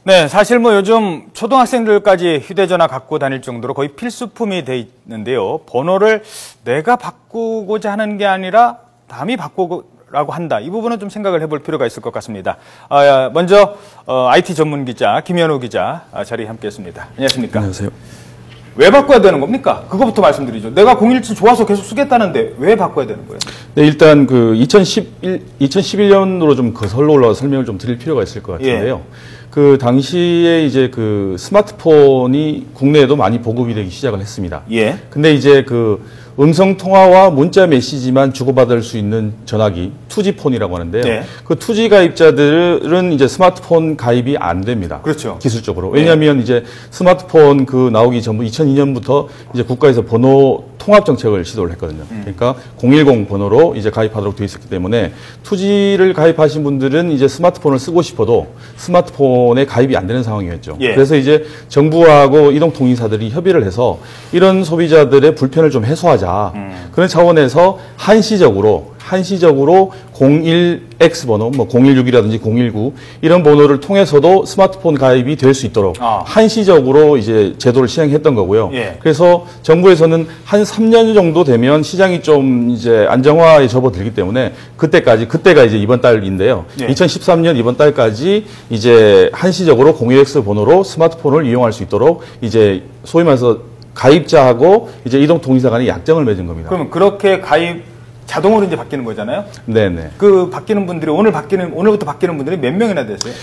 네, 사실 뭐 요즘 초등학생들까지 휴대전화 갖고 다닐 정도로 거의 필수품이 돼 있는데요. 번호를 내가 바꾸고자 하는 게 아니라 남이 바꾸라고 한다. 이 부분은 좀 생각을 해볼 필요가 있을 것 같습니다. 먼저 IT 전문 기자 김현우 기자 자리에 함께했습니다. 안녕하십니까? 안녕하세요. 왜 바꿔야 되는 겁니까? 그거부터 말씀드리죠. 내가 017 좋아서 계속 쓰겠다는데 왜 바꿔야 되는 거예요? 네, 일단 그 2011년으로 좀 거슬러 올라와 설명을 좀 드릴 필요가 있을 것 같은데요. 그 당시에 이제 그 스마트폰이 국내에도 많이 보급이 되기 시작을 했습니다. 근데 이제 그 음성 통화와 문자 메시지만 주고받을 수 있는 전화기 2G폰이라고 하는데요. 그 2G 가입자들은 이제 스마트폰 가입이 안 됩니다. 그렇죠. 기술적으로. 왜냐하면 이제 스마트폰 그 나오기 전부 2002년부터 이제 국가에서 번호 통합 정책을 시도를 했거든요. 그러니까 010 번호로 이제 가입하도록 되어 있었기 때문에 2G를 가입하신 분들은 이제 스마트폰을 쓰고 싶어도 스마트폰에 가입이 안 되는 상황이었죠. 그래서 이제 정부하고 이동통신사들이 협의를 해서 이런 소비자들의 불편을 좀 해소하자. 그런 차원에서 한시적으로 01X 번호, 뭐 016이라든지 019 이런 번호를 통해서도 스마트폰 가입이 될 수 있도록 한시적으로 이제 제도를 시행했던 거고요. 그래서 정부에서는 한 3년 정도 되면 시장이 좀 이제 안정화에 접어들기 때문에 그때가 이제 이번 달인데요. 2013년 이번 달까지 이제 한시적으로 01X 번호로 스마트폰을 이용할 수 있도록 이제 소위 말해서 가입자하고 이제 이동통신사 간의 약정을 맺은 겁니다. 그러면 그렇게 자동으로 이제 바뀌는 거잖아요? 네네. 그 바뀌는 분들이 오늘부터 바뀌는 분들이 몇 명이나 되세요?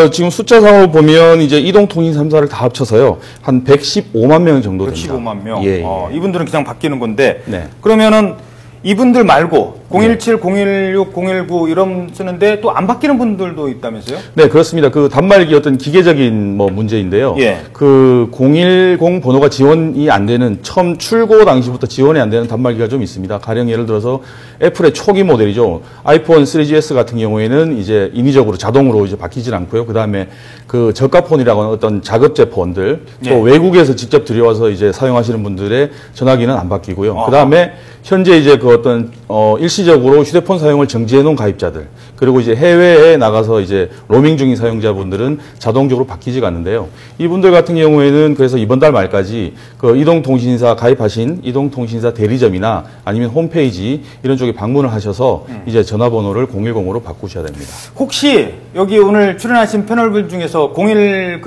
지금 숫자상으로 보면 이제 이동통신 3사를 다 합쳐서요. 한 115만 명 정도 됩니다. 115만 명? 예. 이분들은 그냥 바뀌는 건데. 그러면은 이분들 말고 017, 016, 019 이런 쓰는데 또 안 바뀌는 분들도 있다면서요? 네, 그렇습니다. 그 단말기 어떤 기계적인 뭐 문제인데요. 그 010 번호가 지원이 안 되는 처음 출고 당시부터 지원이 안 되는 단말기가 좀 있습니다. 가령 예를 들어서 애플의 초기 모델이죠. 아이폰 3GS 같은 경우에는 이제 인위적으로 자동으로 이제 바뀌질 않고요. 그다음에 그 저가폰이라고 하는 어떤 자급제 폰들 또 외국에서 직접 들여와서 이제 사용하시는 분들의 전화기는 안 바뀌고요. 그다음에 현재 이제 그 어떤 일시적으로 휴대폰 사용을 정지해 놓은 가입자들 그리고 이제 해외에 나가서 이제 로밍 중인 사용자분들은 자동적으로 바뀌지가 않는데요. 이분들 같은 경우에는 그래서 이번 달 말까지 그 이동통신사 가입하신 이동통신사 대리점이나 아니면 홈페이지 이런 쪽에 방문을 하셔서 이제 전화번호를 010으로 바꾸셔야 됩니다. 혹시 여기 오늘 출연하신 패널분 중에서 017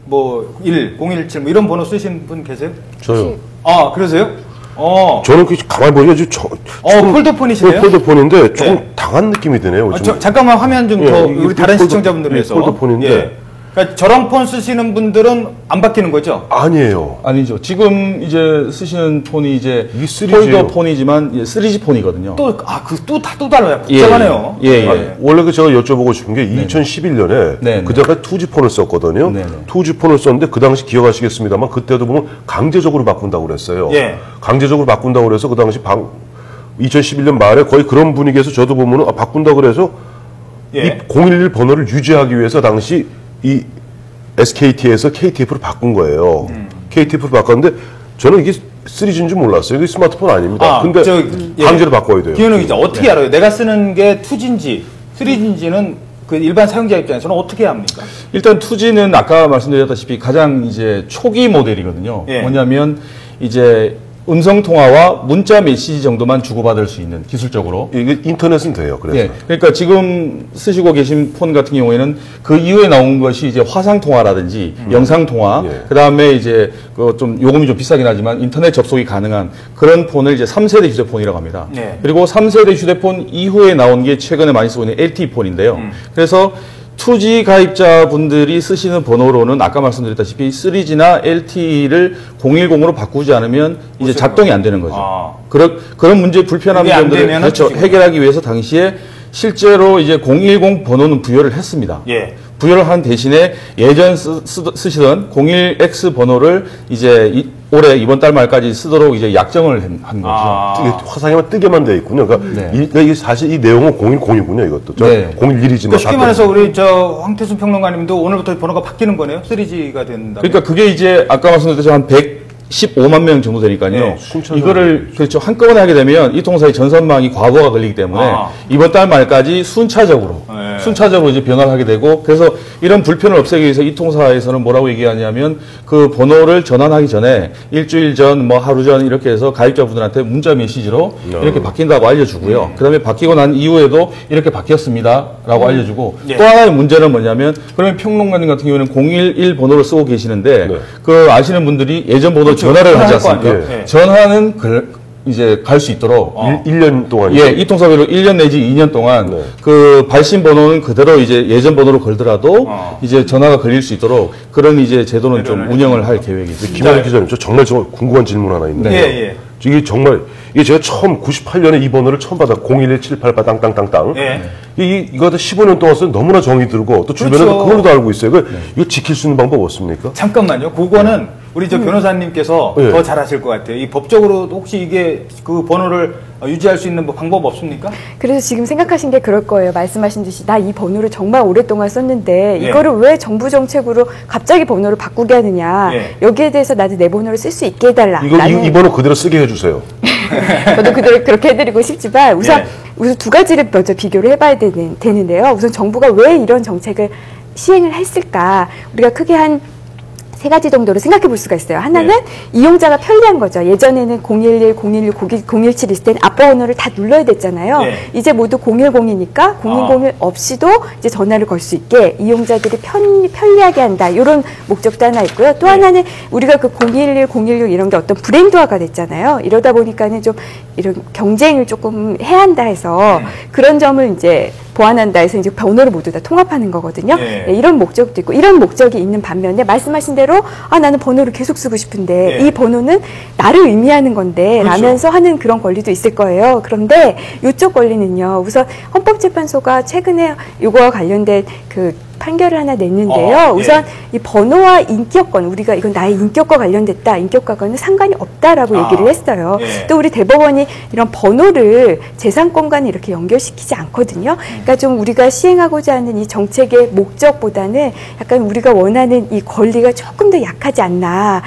뭐 이런 번호 쓰신 분 계세요? 저요. 그러세요? 저는 가만히 보니까 폴더폰이시네요? 폴더폰인데 조금 당한 느낌이 드네요. 잠깐만 화면 좀 더 우리 다른 시청자분들을 위해서. 폴더폰인데. 그러니까 저런 폰 쓰시는 분들은 안 바뀌는 거죠? 아니에요. 아니죠. 지금 이제 쓰시는 폰이 이제 폴더폰이지만 3G 폰이거든요. 또 달라요. 복잡하네요. 원래 제가 여쭤보고 싶은 게 2011년에 그때가 2G 폰을 썼거든요. 2G 폰을 썼는데 그 당시 기억하시겠습니다만 그때도 보면 강제적으로 바꾼다고 그랬어요. 강제적으로 바꾼다고 그래서 그 당시 2011년 말에 거의 그런 분위기에서 저도 보면은 바꾼다고 그래서 이 011 번호를 유지하기 위해서 당시 이 SKT에서 KTF로 바꾼 거예요. KTF로 바꿨는데 저는 이게 3G인 줄 몰랐어요. 이게 스마트폰 아닙니다. 근데 강제로 바꿔야 돼요. 김현우 기자, 어떻게 알아요? 내가 쓰는 게 2G인지 3G인지는 그 일반 사용자 입장에서는 어떻게 합니까? 일단 2G는 아까 말씀드렸다시피 가장 이제 초기 모델이거든요. 뭐냐면 이제 음성 통화와 문자 메시지 정도만 주고받을 수 있는 기술적으로. 이게 인터넷은 돼요. 그래서. 그러니까 지금 쓰시고 계신 폰 같은 경우에는 그 이후에 나온 것이 이제 화상 통화라든지 영상 통화, 그다음에 이제 그 좀 요금이 좀 비싸긴 하지만 인터넷 접속이 가능한 그런 폰을 이제 3세대 휴대폰이라고 합니다. 그리고 3세대 휴대폰 이후에 나온 게 최근에 많이 쓰고 있는 LTE 폰인데요. 그래서 2G 가입자분들이 쓰시는 번호로는 아까 말씀드렸다시피 3G나 LTE를 010으로 바꾸지 않으면 이제 작동이 안 되는 거죠. 그런 문제 불편한 점들을 해결하기 위해서 당시에 실제로 이제 010 번호는 부여를 했습니다. 부여를 한 대신에 예전 쓰시던 01X 번호를 이제 올해 이번 달 말까지 쓰도록 이제 약정을 한 거죠. 화상에만 뜨게만 돼 있군요. 그러니까 이게 사실 이 내용은 010이군요. 이것도 011이지만. 쉽게 말해서 우리 황태순 평론가님도 오늘부터 번호가 바뀌는 거네요. 3G가 된다. 그러니까 그게 이제 아까 말씀드렸듯이 한 15만 명 정도 되니까요. 네, 이거를 그렇죠. 한꺼번에 하게 되면 이 통사의 전선망이 과부하가 걸리기 때문에 이번 달 말까지 순차적으로 이제 변화를 하게 되고, 그래서 이런 불편을 없애기 위해서 이 통사에서는 뭐라고 얘기하냐면 그 번호를 전환하기 전에 일주일 전, 뭐 하루 전 이렇게 해서 가입자분들한테 문자 메시지로 이렇게 바뀐다고 알려주고요. 그다음에 바뀌고 난 이후에도 이렇게 바뀌었습니다라고 알려주고, 또 하나의 문제는 뭐냐면, 그러면 평론가님 같은 경우는 011 번호를 쓰고 계시는데 그 아시는 분들이 예전 번호 전화를 하지 않습니까? 전화는 이제 갈 수 있도록 1년 동안 이 통사별로 1년 내지 2년 동안 그 발신 번호는 그대로 이제 예전 번호로 걸더라도 이제 전화가 걸릴 수 있도록 그런 이제 제도는 좀 운영을 할 계획이죠. 김현우 기자님, 저 정말 궁금한 질문 하나 있는데요. 이게 정말, 이게 제가 처음 98년에 이 번호를 처음 받아 01178 땅땅땅땅. 이거 15년 동안 써서 너무나 정이 들고 또 주변에서 그걸로도 알고 있어요. 이거 지킬 수 있는 방법 없습니까? 잠깐만요. 그거는 우리 저 변호사님께서 더 잘하실 것 같아요. 이 법적으로 혹시 이게 그 번호를 유지할 수 있는 뭐 방법 없습니까? 그래서 지금 생각하신 게 그럴 거예요. 말씀하신 듯이 나 이 번호를 정말 오랫동안 썼는데 이거를 왜 정부 정책으로 갑자기 번호를 바꾸게 하느냐. 여기에 대해서 나도 내 번호를 쓸 수 있게 해달라. 이 번호 그대로 쓰게 해주세요. 저도 그대로 그렇게 해드리고 싶지만 우선 두 가지를 먼저 비교를 해봐야 되는데요. 우선 정부가 왜 이런 정책을 시행을 했을까. 우리가 크게 한 세 가지 정도로 생각해 볼 수가 있어요. 하나는 이용자가 편리한 거죠. 예전에는 011, 016, 017 있을 때는 앞번호를 다 눌러야 됐잖아요. 이제 모두 010이니까 010 없이도 이제 전화를 걸 수 있게 이용자들이 편리하게 한다. 이런 목적도 하나 있고요. 또 하나는 우리가 그 011, 016 이런 게 어떤 브랜드화가 됐잖아요. 이러다 보니까는 좀 이런 경쟁을 조금 해야 한다 해서 그런 점을 이제 보완한다 해서 이제 번호를 모두 다 통합하는 거거든요. 이런 목적도 있고, 이런 목적이 있는 반면에 말씀하신 대로 나는 번호를 계속 쓰고 싶은데 이 번호는 나를 의미하는 건데 라면서 하는 그런 권리도 있을 거예요. 그런데 이쪽 권리는요. 우선 헌법재판소가 최근에 이거와 관련된 그 판결을 하나 냈는데요. 우선 이 번호와 인격권, 우리가 이건 나의 인격과 관련됐다. 인격과는 상관이 없다라고 얘기를 했어요. 또 우리 대법원이 이런 번호를 재산권과는 이렇게 연결시키지 않거든요. 그러니까 좀 우리가 시행하고자 하는 이 정책의 목적보다는 약간 우리가 원하는 이 권리가 조금 더 약하지 않나.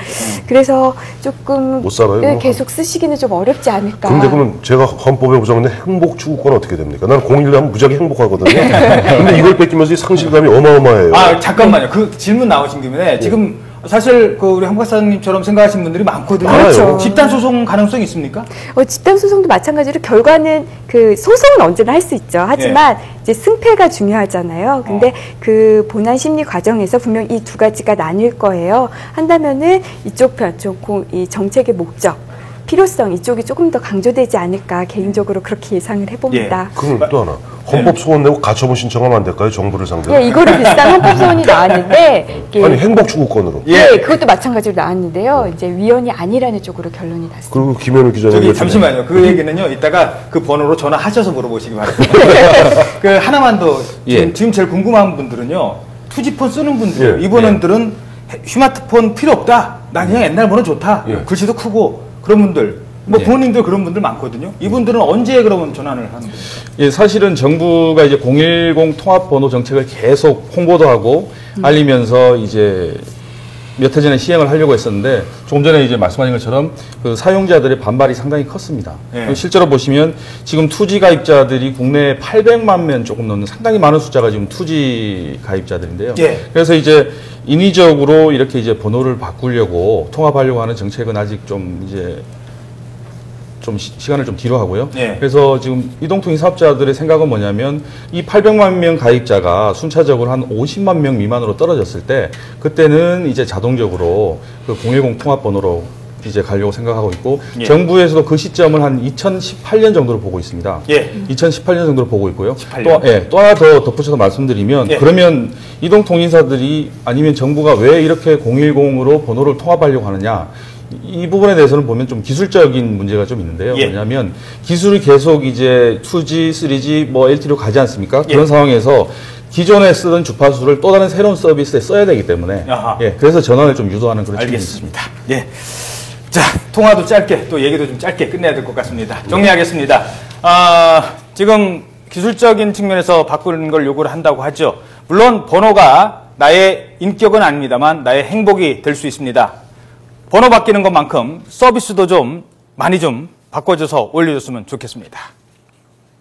그래서 조금 못 살아요, 계속 쓰시기는 좀 어렵지 않을까. 근데 그러면 제가 헌법에 보장된 행복 추구권은 어떻게 됩니까? 나는 011 하면 무지하게 행복하거든요. 근데 이걸 뺏기면서 이 상실감이 어마어마해요. 잠깐만요. 그 질문 나오신 김에 지금 사실 그 우리 한 박사님처럼 생각하시는 분들이 많거든요. 그렇죠. 집단 소송 가능성이 있습니까? 집단 소송도 마찬가지로 결과는 그 소송은 언제나 할 수 있죠. 하지만 이제 승패가 중요하잖아요. 근데 그 본안 심리 과정에서 분명 이 두 가지가 나뉠 거예요. 한다면은 이쪽 편, 이 정책의 목적, 필요성 이쪽이 조금 더 강조되지 않을까 개인적으로 그렇게 예상을 해봅니다. 그럼 또 하나. 헌법 소원 내고 가처분 신청하면 안 될까요? 정부를 상대로? 이거를 비슷한 헌법 소원이 나왔는데 아니 행복 추구권으로. 그것도 마찬가지로 나왔는데요. 이제 위헌이 아니라는 쪽으로 결론이 났습니다. 그리고 김현우 기자님 잠시만요. 그 얘기는요. 이따가 그 번호로 전화하셔서 물어보시기 바랍니다. 그 하나만 더 지금 제일 궁금한 분들은요. 투지폰 쓰는 분들 이분들은 스마트폰 필요 없다. 난 그냥 옛날 번호 좋다. 글씨도 크고 그런 분들. 뭐 부모님들 그런 분들 많거든요. 이분들은 언제 그러면 전환을 하는 거예요? 사실은 정부가 이제 010 통합번호 정책을 계속 홍보도 하고 알리면서 이제 몇 해 전에 시행을 하려고 했었는데 조금 전에 이제 말씀하신 것처럼 그 사용자들의 반발이 상당히 컸습니다. 실제로 보시면 지금 2G 가입자들이 국내에 800만 명 조금 넘는 상당히 많은 숫자가 지금 2G 가입자들인데요. 그래서 이제 인위적으로 이렇게 이제 번호를 바꾸려고 통합하려고 하는 정책은 아직 좀 이제 시간을 좀 뒤로 하고요. 그래서 지금 이동통신 사업자들의 생각은 뭐냐면 이 800만 명 가입자가 순차적으로 한 50만 명 미만으로 떨어졌을 때 그때는 이제 자동적으로 그 010 통합번호로 이제 가려고 생각하고 있고 정부에서도 그 시점을 한 2018년 정도로 보고 있습니다. 2018년 정도로 보고 있고요. 또 하나 더 덧붙여서 말씀드리면 그러면 이동통신사들이 아니면 정부가 왜 이렇게 010으로 번호를 통합하려고 하느냐. 이 부분에 대해서는 보면 좀 기술적인 문제가 좀 있는데요. 왜냐하면 기술이 계속 이제 2G, 3G, 뭐 LTE로 가지 않습니까? 그런 상황에서 기존에 쓰던 주파수를 또 다른 새로운 서비스에 써야 되기 때문에 그래서 전환을 좀 유도하는 그런 측면이 있습니다. 자, 통화도 짧게 또 얘기도 좀 짧게 끝내야 될 것 같습니다. 정리하겠습니다. 지금 기술적인 측면에서 바꾸는 걸 요구를 한다고 하죠. 물론 번호가 나의 인격은 아닙니다만 나의 행복이 될 수 있습니다. 번호 바뀌는 것만큼 서비스도 좀 많이 좀 바꿔줘서 올려줬으면 좋겠습니다.